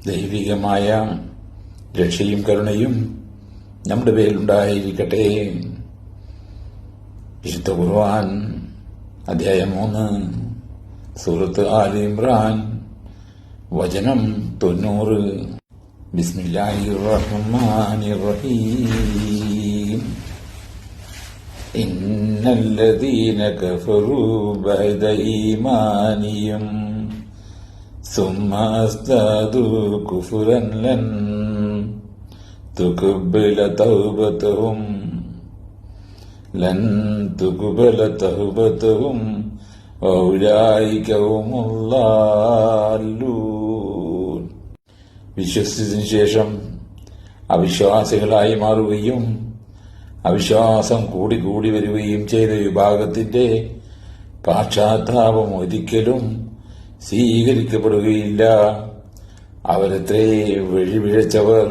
ദൈവികമായ രക്ഷയും കരുണയും നമ്മുടെ പേരിലുണ്ടായിരിക്കട്ടെ. വിശുദ്ധ ഖുർആൻ അധ്യായം 3 സൂറത്ത് ആൽ ഇംറാൻ വചനം 90. ബിസ്മില്ലാഹിർ റഹ്മാനിർ റഹീം. ഇന്നല്ലദീന കഫറൂ ബഅദ ഈമാനിഹിം ثم ازدادوا كفرا لن تقبل توبتهم وأولئك هم الضالون. വിശ്വസിച്ചതിനു ശേഷം അവിശ്വാസികളായി മാറുകയും അവിശ്വാസം കൂടി വരികയും ചെയ്ത വിഭാഗത്തിന്റെ പാശ്ചാത്താപം ഒരിക്കലും സ്വീകരിക്കപ്പെടുകയില്ല. അവരത്രേ വഴിപിഴച്ചവർ.